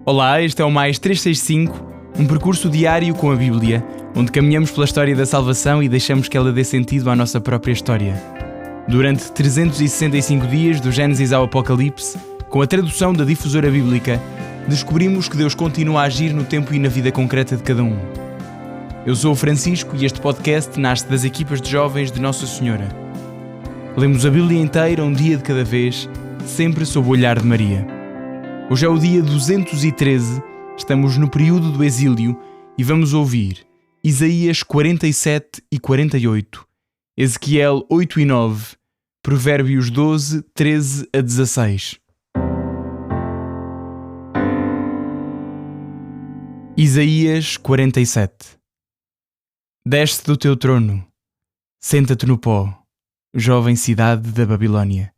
Olá, este é o Mais 365, um percurso diário com a Bíblia, onde caminhamos pela história da salvação e deixamos que ela dê sentido à nossa própria história. Durante 365 dias, do Gênesis ao Apocalipse, com a tradução da Difusora Bíblica, descobrimos que Deus continua a agir no tempo e na vida concreta de cada um. Eu sou o Francisco e este podcast nasce das equipas de jovens de Nossa Senhora. Lemos a Bíblia inteira um dia de cada vez, sempre sob o olhar de Maria. Hoje é o dia 213, estamos no período do exílio e vamos ouvir Isaías 47 e 48, Ezequiel 8 e 9, Provérbios 12, 13 a 16. Isaías 47. Desce do teu trono, senta-te no pó, jovem cidade da Babilônia.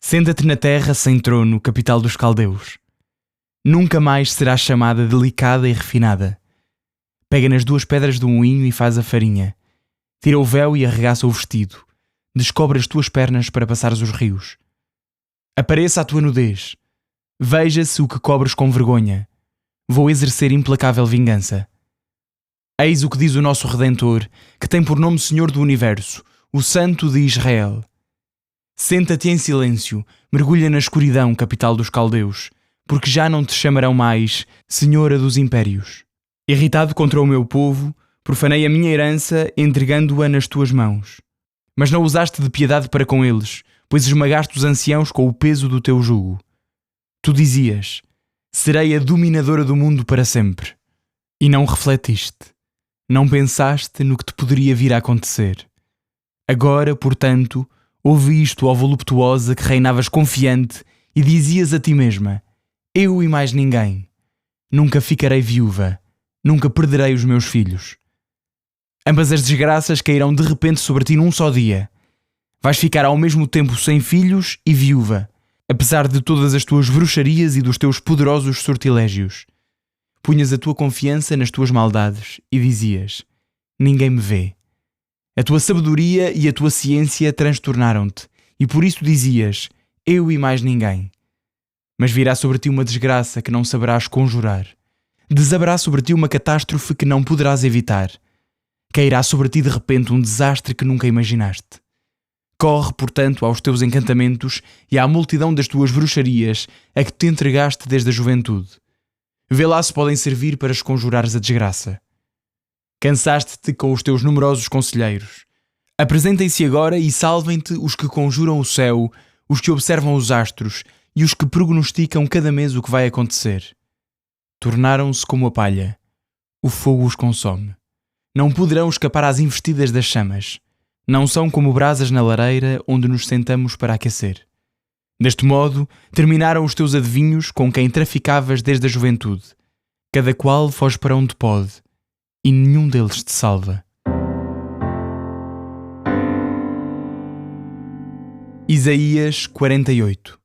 Senta-te na terra sem trono, capital dos caldeus. Nunca mais serás chamada delicada e refinada. Pega nas duas pedras do moinho e faz a farinha. Tira o véu e arregaça o vestido. Descobre as tuas pernas para passares os rios. Apareça a tua nudez. Veja-se o que cobres com vergonha. Vou exercer implacável vingança. Eis o que diz o nosso Redentor, que tem por nome Senhor do Universo, o Santo de Israel. Senta-te em silêncio, mergulha na escuridão, capital dos caldeus, porque já não te chamarão mais Senhora dos Impérios. Irritado contra o meu povo, profanei a minha herança, entregando-a nas tuas mãos. Mas não usaste de piedade para com eles, pois esmagaste os anciãos com o peso do teu jugo. Tu dizias, serei a dominadora do mundo para sempre. E não refletiste. Não pensaste no que te poderia vir a acontecer. Agora, portanto, ouve isto, ó voluptuosa, que reinavas confiante e dizias a ti mesma, eu e mais ninguém. Nunca ficarei viúva, nunca perderei os meus filhos. Ambas as desgraças cairão de repente sobre ti num só dia. Vais ficar ao mesmo tempo sem filhos e viúva, apesar de todas as tuas bruxarias e dos teus poderosos sortilégios. Punhas a tua confiança nas tuas maldades e dizias, ninguém me vê. A tua sabedoria e a tua ciência transtornaram-te, e por isso dizias, eu e mais ninguém. Mas virá sobre ti uma desgraça que não saberás conjurar. Desabará sobre ti uma catástrofe que não poderás evitar. Cairá sobre ti de repente um desastre que nunca imaginaste. Corre, portanto, aos teus encantamentos e à multidão das tuas bruxarias a que te entregaste desde a juventude. Vê lá se podem servir para esconjurares a desgraça. Cansaste-te com os teus numerosos conselheiros. Apresentem-se agora e salvem-te os que conjuram o céu, os que observam os astros e os que prognosticam cada mês o que vai acontecer. Tornaram-se como a palha. O fogo os consome. Não poderão escapar às investidas das chamas. Não são como brasas na lareira onde nos sentamos para aquecer. Deste modo, terminaram os teus adivinhos com quem traficavas desde a juventude. Cada qual foge para onde pode. E nenhum deles te salva. Isaías 48.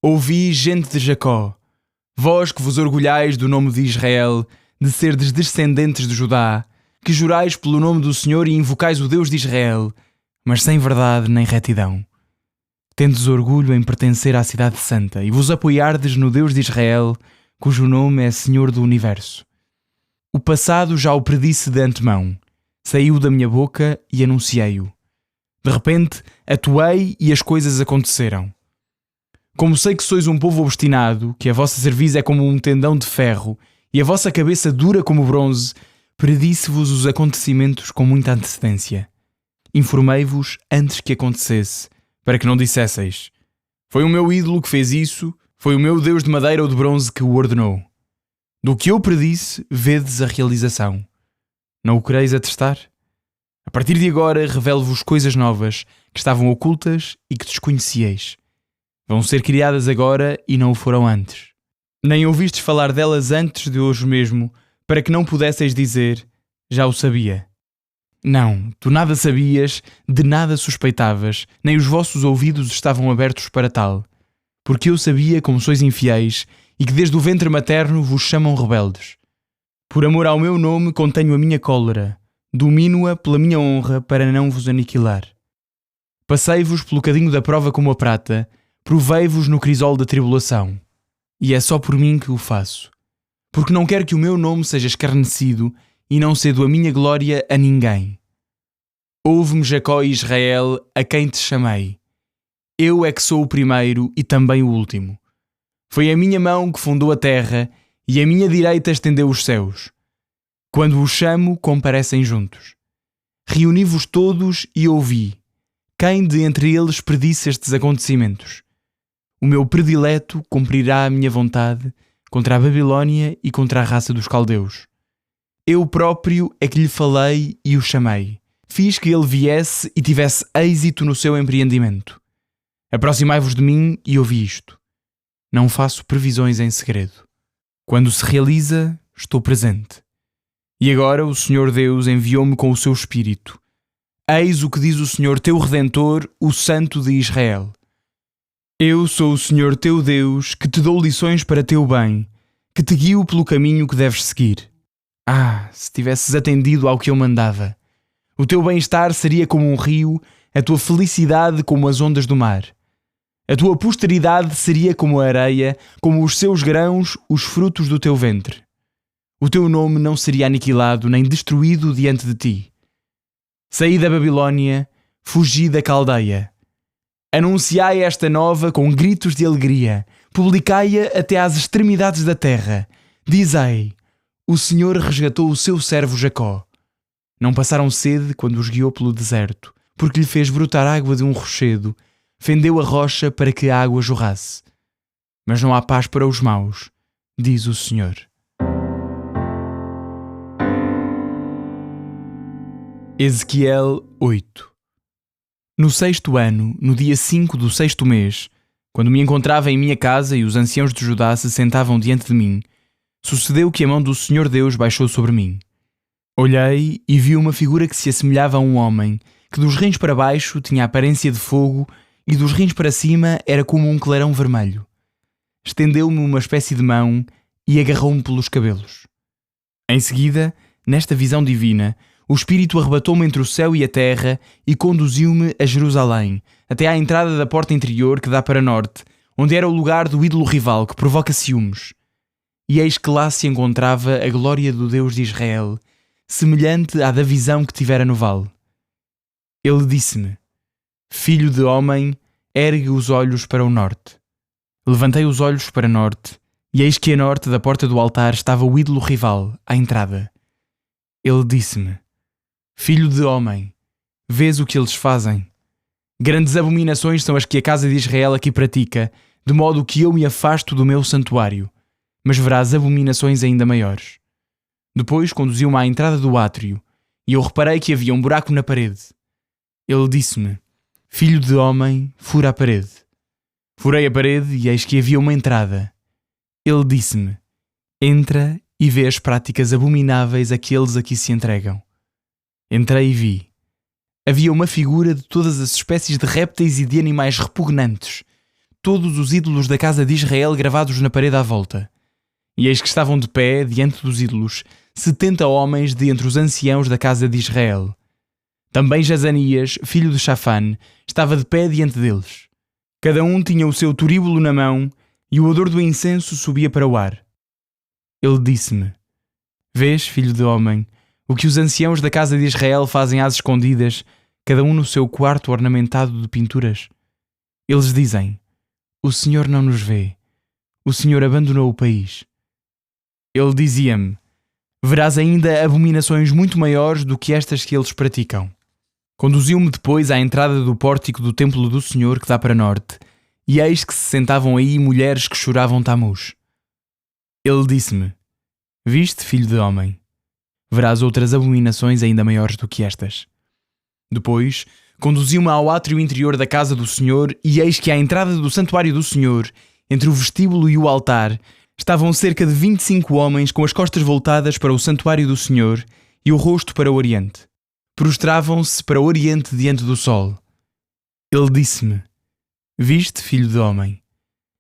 Ouvi, gente de Jacó, vós que vos orgulhais do nome de Israel, de serdes descendentes de Judá, que jurais pelo nome do Senhor e invocais o Deus de Israel, mas sem verdade nem retidão. Tendes orgulho em pertencer à cidade santa e vos apoiardes no Deus de Israel, cujo nome é Senhor do Universo. O passado já o predisse de antemão. Saiu da minha boca e anunciei-o. De repente, atuei e as coisas aconteceram. Como sei que sois um povo obstinado, que a vossa cerviz é como um tendão de ferro e a vossa cabeça dura como bronze, predisse-vos os acontecimentos com muita antecedência. Informei-vos antes que acontecesse, para que não dissesseis, foi o meu ídolo que fez isso, foi o meu Deus de madeira ou de bronze que o ordenou. Do que eu predisse, vedes a realização. Não o quereis atestar? A partir de agora revelo-vos coisas novas que estavam ocultas e que desconhecieis. Vão ser criadas agora e não o foram antes. Nem ouvistes falar delas antes de hoje mesmo, para que não pudesseis dizer, já o sabia. Não, tu nada sabias, de nada suspeitavas, nem os vossos ouvidos estavam abertos para tal. Porque eu sabia como sois infiéis, e que desde o ventre materno vos chamam rebeldes. Por amor ao meu nome contenho a minha cólera, domino-a pela minha honra para não vos aniquilar. Passei-vos pelo cadinho da prova como a prata, provei-vos no crisol da tribulação. e é só por mim que o faço, porque não quero que o meu nome seja escarnecido e não cedo a minha glória a ninguém. Ouve-me, Jacó e Israel, a quem te chamei. Eu é que sou o primeiro e também o último. Foi a minha mão que fundou a terra e a minha direita estendeu os céus. Quando os chamo, comparecem juntos. Reuni-vos todos e ouvi. Quem de entre eles predisse estes acontecimentos? O meu predileto cumprirá a minha vontade contra a Babilónia e contra a raça dos caldeus. Eu próprio é que lhe falei e o chamei. Fiz que ele viesse e tivesse êxito no seu empreendimento. Aproximai-vos de mim e ouvi isto. Não faço previsões em segredo. Quando se realiza, estou presente. E agora o Senhor Deus enviou-me com o seu Espírito. Eis o que diz o Senhor teu Redentor, o Santo de Israel. Eu sou o Senhor teu Deus, que te dou lições para teu bem, que te guio pelo caminho que deves seguir. Ah, se tivesses atendido ao que eu mandava! O teu bem-estar seria como um rio, a tua felicidade como as ondas do mar. A tua posteridade seria como a areia, como os seus grãos, os frutos do teu ventre. O teu nome não seria aniquilado nem destruído diante de ti. Saí da Babilónia, fugi da Caldeia. Anunciai esta nova com gritos de alegria, publicai-a até às extremidades da terra. Dizei: o Senhor resgatou o seu servo Jacó. Não passaram sede quando os guiou pelo deserto, porque lhe fez brotar água de um rochedo, fendeu a rocha para que a água jorrasse. Mas não há paz para os maus, diz o Senhor. Ezequiel 8. No 6º ano, no dia 5 do 6º mês, quando me encontrava em minha casa e os anciãos de Judá se sentavam diante de mim, sucedeu que a mão do Senhor Deus baixou sobre mim. Olhei e vi uma figura que se assemelhava a um homem, que dos rins para baixo tinha a aparência de fogo e dos rins para cima era como um clarão vermelho. Estendeu-me uma espécie de mão e agarrou-me pelos cabelos. Em seguida, nesta visão divina, o Espírito arrebatou-me entre o céu e a terra e conduziu-me a Jerusalém, até à entrada da porta interior que dá para norte, onde era o lugar do ídolo rival que provoca ciúmes. E eis que lá se encontrava a glória do Deus de Israel, semelhante à da visão que tivera no vale. Ele disse-me: Filho de homem, ergue os olhos para o norte. Levantei os olhos para norte, e eis que a norte da porta do altar estava o ídolo rival, à entrada. Ele disse-me: Filho de homem, vês o que eles fazem? Grandes abominações são as que a casa de Israel aqui pratica, de modo que eu me afasto do meu santuário, mas verás abominações ainda maiores. Depois conduziu-me à entrada do átrio, e eu reparei que havia um buraco na parede. Ele disse-me: Filho de homem, fura a parede. Furei a parede e eis que havia uma entrada. Ele disse-me: Entra e vê as práticas abomináveis a que eles aqui se entregam. Entrei e vi. Havia uma figura de todas as espécies de répteis e de animais repugnantes, todos os ídolos da casa de Israel gravados na parede à volta. E eis que estavam de pé, diante dos ídolos, 70 homens de entre os anciãos da casa de Israel. Também Jazanias, filho de Shafan, estava de pé diante deles. Cada um tinha o seu turíbulo na mão, e o odor do incenso subia para o ar. Ele disse-me: Vês, filho de homem, o que os anciãos da casa de Israel fazem às escondidas, cada um no seu quarto ornamentado de pinturas? Eles dizem: O Senhor não nos vê. O Senhor abandonou o país. Ele dizia-me: Verás ainda abominações muito maiores do que estas que eles praticam. Conduziu-me depois à entrada do pórtico do templo do Senhor que dá para norte, e eis que se sentavam aí mulheres que choravam Tamuz. Ele disse-me: Viste, filho de homem? Verás outras abominações ainda maiores do que estas. Depois, conduziu-me ao átrio interior da casa do Senhor, e eis que à entrada do santuário do Senhor, entre o vestíbulo e o altar, estavam cerca de 25 homens com as costas voltadas para o santuário do Senhor e o rosto para o oriente. Prostravam-se para o oriente diante do sol. Ele disse-me: Viste, filho de homem?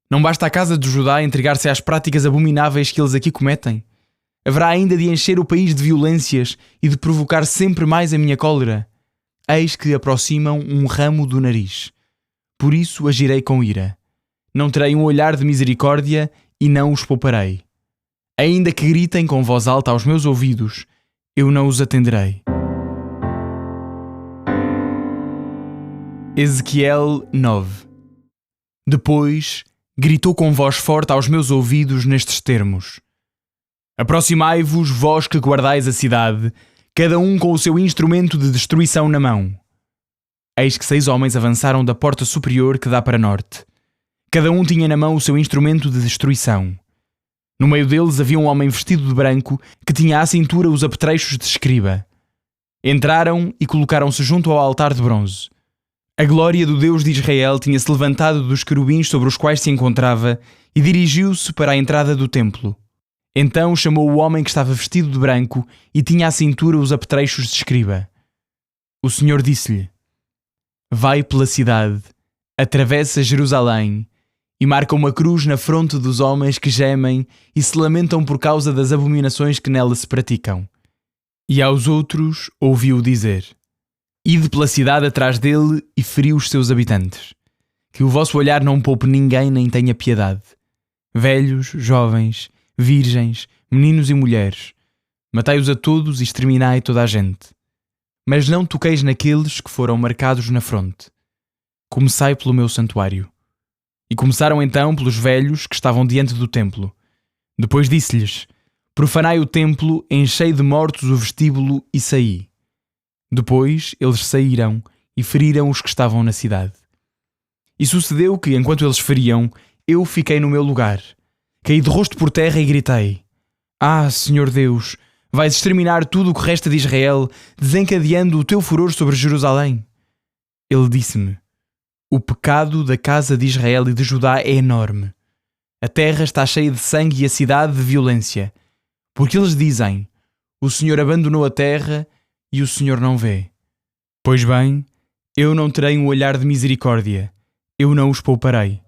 Não basta a casa de Judá entregar-se às práticas abomináveis que eles aqui cometem? Haverá ainda de encher o país de violências e de provocar sempre mais a minha cólera. Eis que aproximam um ramo do nariz. Por isso agirei com ira. Não terei um olhar de misericórdia e não os pouparei. Ainda que gritem com voz alta aos meus ouvidos, eu não os atenderei. Ezequiel 9. Depois gritou com voz forte aos meus ouvidos nestes termos: Aproximai-vos, vós que guardais a cidade, cada um com o seu instrumento de destruição na mão. Eis que 6 homens avançaram da porta superior que dá para norte. Cada um tinha na mão o seu instrumento de destruição. No meio deles havia um homem vestido de branco que tinha à cintura os apetrechos de escriba. Entraram e colocaram-se junto ao altar de bronze. A glória do Deus de Israel tinha-se levantado dos querubins sobre os quais se encontrava e dirigiu-se para a entrada do templo. Então chamou o homem que estava vestido de branco e tinha à cintura os apetrechos de escriba. O Senhor disse-lhe: Vai pela cidade, atravessa Jerusalém e marca uma cruz na fronte dos homens que gemem e se lamentam por causa das abominações que nela se praticam. E aos outros ouviu dizer: Ide pela cidade atrás dele e feri os seus habitantes. Que o vosso olhar não poupe ninguém nem tenha piedade. Velhos, jovens, virgens, meninos e mulheres. Matai-os a todos e exterminai toda a gente. Mas não toqueis naqueles que foram marcados na fronte. Começai pelo meu santuário. E começaram então pelos velhos que estavam diante do templo. Depois disse-lhes: Profanai o templo, enchei de mortos o vestíbulo e saí. Depois eles saíram e feriram os que estavam na cidade. E sucedeu que, enquanto eles feriam, eu fiquei no meu lugar. Caí de rosto por terra e gritei: Ah, Senhor Deus, vais exterminar tudo o que resta de Israel, desencadeando o teu furor sobre Jerusalém? Ele disse-me: O pecado da casa de Israel e de Judá é enorme. A terra está cheia de sangue e a cidade de violência. Porque eles dizem: O Senhor abandonou a terra e o Senhor não vê. Pois bem, eu não terei um olhar de misericórdia, eu não os pouparei.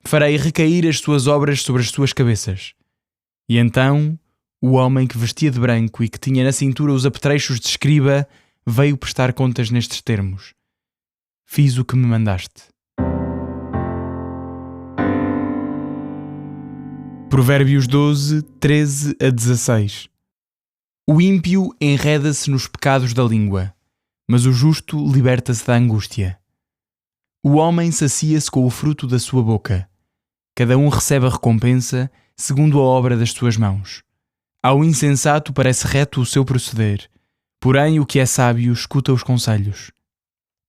Farei recair as suas obras sobre as suas cabeças. E então, o homem que vestia de branco e que tinha na cintura os apetrechos de escriba veio prestar contas nestes termos: Fiz o que me mandaste. Provérbios 12, 13 a 16. O ímpio enreda-se nos pecados da língua, mas o justo liberta-se da angústia. O homem sacia-se com o fruto da sua boca. Cada um recebe a recompensa segundo a obra das suas mãos. Ao insensato parece reto o seu proceder, porém o que é sábio escuta os conselhos.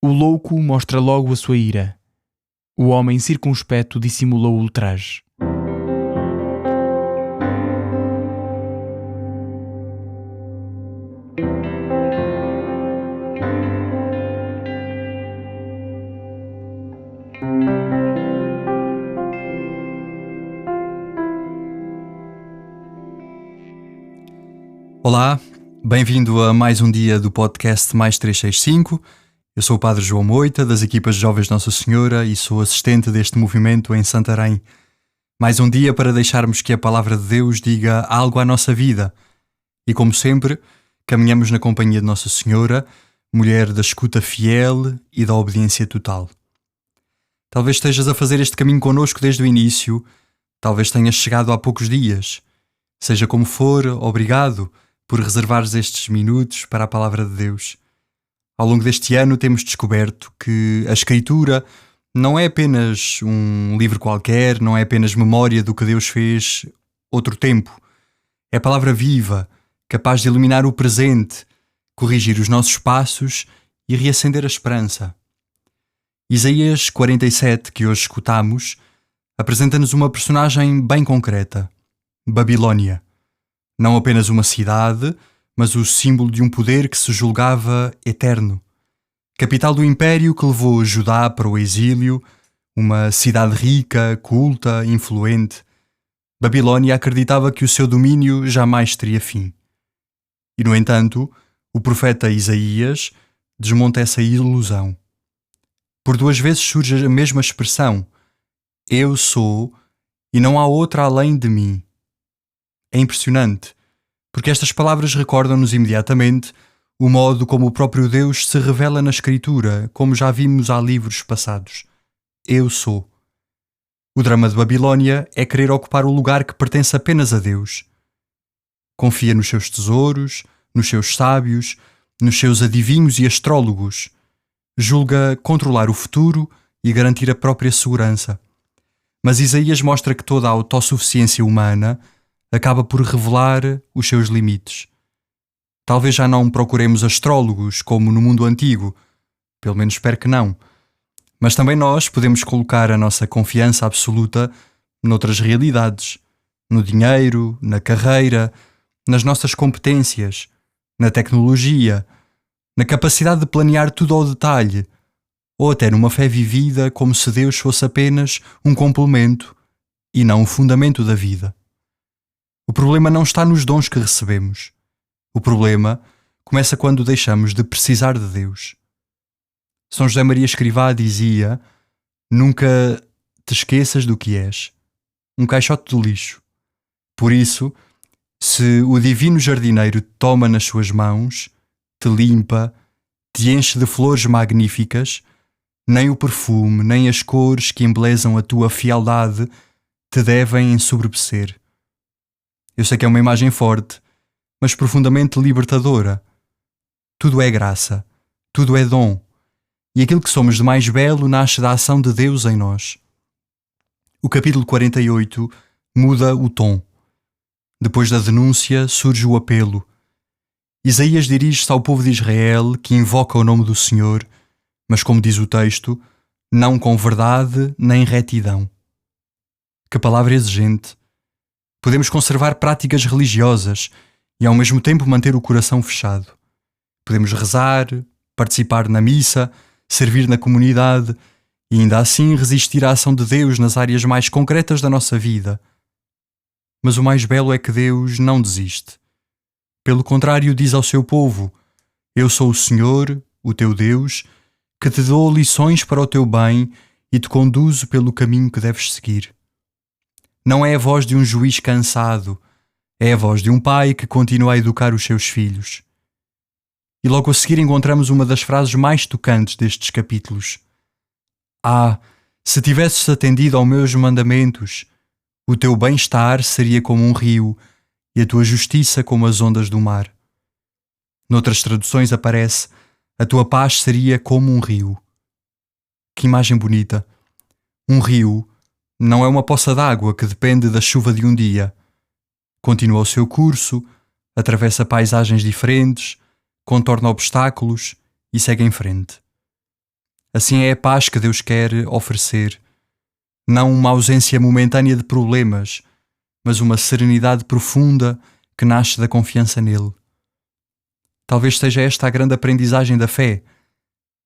O louco mostra logo a sua ira. O homem circunspecto dissimula o ultraje. Olá, bem-vindo a mais um dia do podcast Mais 365. Eu sou o Padre João Moita, das equipas de Jovens Nossa Senhora, e sou assistente deste movimento em Santarém. Mais um dia para deixarmos que a Palavra de Deus diga algo à nossa vida. E como sempre, caminhamos na companhia de Nossa Senhora, mulher da escuta fiel e da obediência total. Talvez estejas a fazer este caminho connosco desde o início, talvez tenhas chegado há poucos dias. Seja como for, obrigado por reservares estes minutos para a Palavra de Deus. Ao longo deste ano temos descoberto que a Escritura não é apenas um livro qualquer, não é apenas memória do que Deus fez outro tempo. É a palavra viva, capaz de iluminar o presente, corrigir os nossos passos e reacender a esperança. Isaías 47, que hoje escutamos, apresenta-nos uma personagem bem concreta: Babilónia. Não apenas uma cidade, mas o símbolo de um poder que se julgava eterno. Capital do império que levou Judá para o exílio, uma cidade rica, culta, influente. Babilónia acreditava que o seu domínio jamais teria fim. E, no entanto, o profeta Isaías desmonta essa ilusão. Por 2 vezes surge a mesma expressão: Eu sou, e não há outra além de mim. É impressionante, porque estas palavras recordam-nos imediatamente o modo como o próprio Deus se revela na Escritura, como já vimos há livros passados. Eu sou. O drama de Babilónia é querer ocupar o lugar que pertence apenas a Deus. Confia nos seus tesouros, nos seus sábios, nos seus adivinhos e astrólogos. Julga controlar o futuro e garantir a própria segurança. Mas Isaías mostra que toda a autossuficiência humana acaba por revelar os seus limites. Talvez já não procuremos astrólogos como no mundo antigo, pelo menos espero que não. Mas também nós podemos colocar a nossa confiança absoluta noutras realidades, no dinheiro, na carreira, nas nossas competências, na tecnologia, na capacidade de planear tudo ao detalhe, ou até numa fé vivida como se Deus fosse apenas um complemento e não o fundamento da vida. O problema não está nos dons que recebemos. O problema começa quando deixamos de precisar de Deus. São José Maria Escrivá dizia: nunca te esqueças do que és, um caixote de lixo. Por isso, se o divino jardineiro te toma nas suas mãos, te limpa, te enche de flores magníficas, nem o perfume, nem as cores que embelezam a tua fialdade te devem ensoberbecer. Eu sei que é uma imagem forte, mas profundamente libertadora. Tudo é graça, tudo é dom, e aquilo que somos de mais belo nasce da ação de Deus em nós. O capítulo 48 muda o tom. Depois da denúncia surge o apelo. Isaías dirige-se ao povo de Israel que invoca o nome do Senhor, mas como diz o texto, não com verdade nem retidão. Que palavra exigente! Podemos conservar práticas religiosas e ao mesmo tempo manter o coração fechado. Podemos rezar, participar na missa, servir na comunidade e ainda assim resistir à ação de Deus nas áreas mais concretas da nossa vida. Mas o mais belo é que Deus não desiste. Pelo contrário, diz ao seu povo: eu sou o Senhor, o teu Deus, que te dou lições para o teu bem e te conduzo pelo caminho que deves seguir. Não é a voz de um juiz cansado, é a voz de um pai que continua a educar os seus filhos. E logo a seguir encontramos uma das frases mais tocantes destes capítulos. Ah, se tivesses atendido aos meus mandamentos, o teu bem-estar seria como um rio e a tua justiça como as ondas do mar. Noutras traduções aparece: a tua paz seria como um rio. Que imagem bonita! Um rio não é uma poça d'água que depende da chuva de um dia. Continua o seu curso, atravessa paisagens diferentes, contorna obstáculos e segue em frente. Assim é a paz que Deus quer oferecer. Não uma ausência momentânea de problemas, mas uma serenidade profunda que nasce da confiança nele. Talvez seja esta a grande aprendizagem da fé: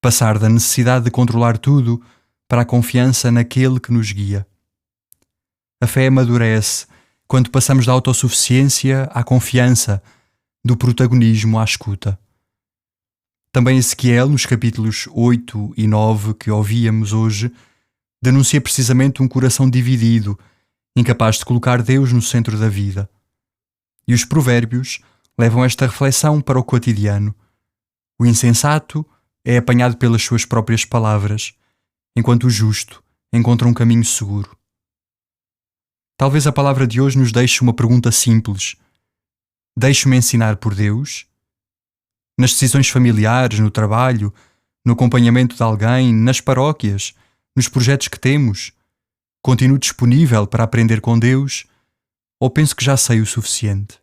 passar da necessidade de controlar tudo para a confiança naquele que nos guia. A fé amadurece quando passamos da autossuficiência à confiança, do protagonismo à escuta. Também Ezequiel, nos capítulos 8 e 9 que ouvíamos hoje, denuncia precisamente um coração dividido, incapaz de colocar Deus no centro da vida. E os provérbios levam esta reflexão para o cotidiano. O insensato é apanhado pelas suas próprias palavras, enquanto o justo encontra um caminho seguro. Talvez a palavra de hoje nos deixe uma pergunta simples: deixo-me ensinar por Deus? Nas decisões familiares, no trabalho, no acompanhamento de alguém, nas paróquias, nos projetos que temos, continuo disponível para aprender com Deus ou penso que já sei o suficiente?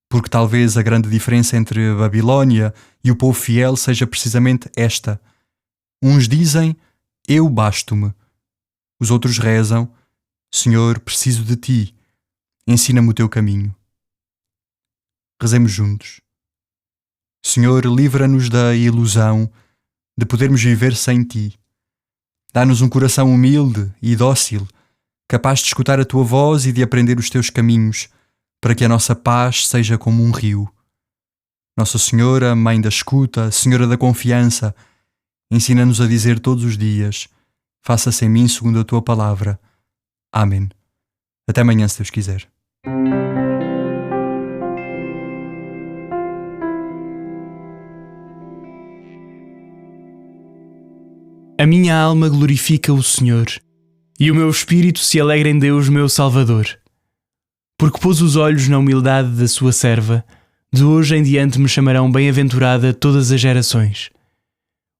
Porque talvez a grande diferença entre a Babilónia e o povo fiel seja precisamente esta. Uns dizem: eu basto-me. Os outros rezam: Senhor, preciso de ti. Ensina-me o teu caminho. Rezemos juntos. Senhor, livra-nos da ilusão de podermos viver sem ti. Dá-nos um coração humilde e dócil, capaz de escutar a tua voz e de aprender os teus caminhos, para que a nossa paz seja como um rio. Nossa Senhora, Mãe da escuta, Senhora da confiança, ensina-nos a dizer todos os dias: faça-se em mim segundo a tua palavra. Amém. Até amanhã, se Deus quiser. A minha alma glorifica o Senhor, e o meu espírito se alegra em Deus, meu Salvador. Porque pôs os olhos na humildade da sua serva, de hoje em diante me chamarão bem-aventurada todas as gerações.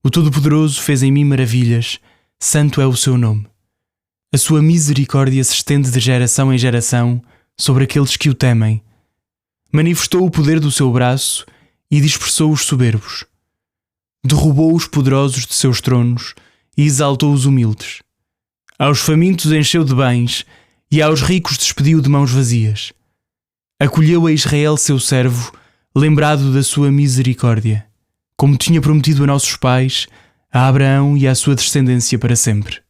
O Todo-Poderoso fez em mim maravilhas, santo é o seu nome. A sua misericórdia se estende de geração em geração sobre aqueles que o temem. Manifestou o poder do seu braço e dispersou os soberbos. Derrubou os poderosos de seus tronos e exaltou os humildes. Aos famintos encheu de bens e aos ricos despediu de mãos vazias. Acolheu a Israel seu servo, lembrado da sua misericórdia, como tinha prometido a nossos pais, a Abraão e à sua descendência para sempre.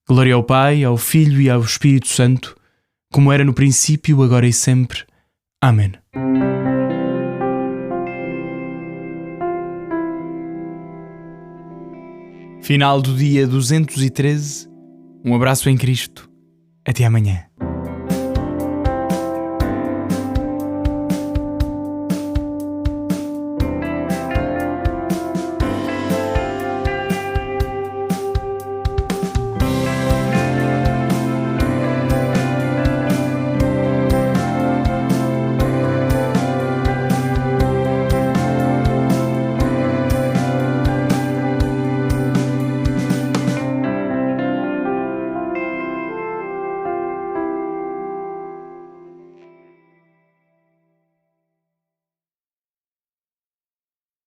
Glória ao Pai, ao Filho e ao Espírito Santo, como era no princípio, agora e sempre. Amém. Final do dia 213. Um abraço em Cristo. Até amanhã.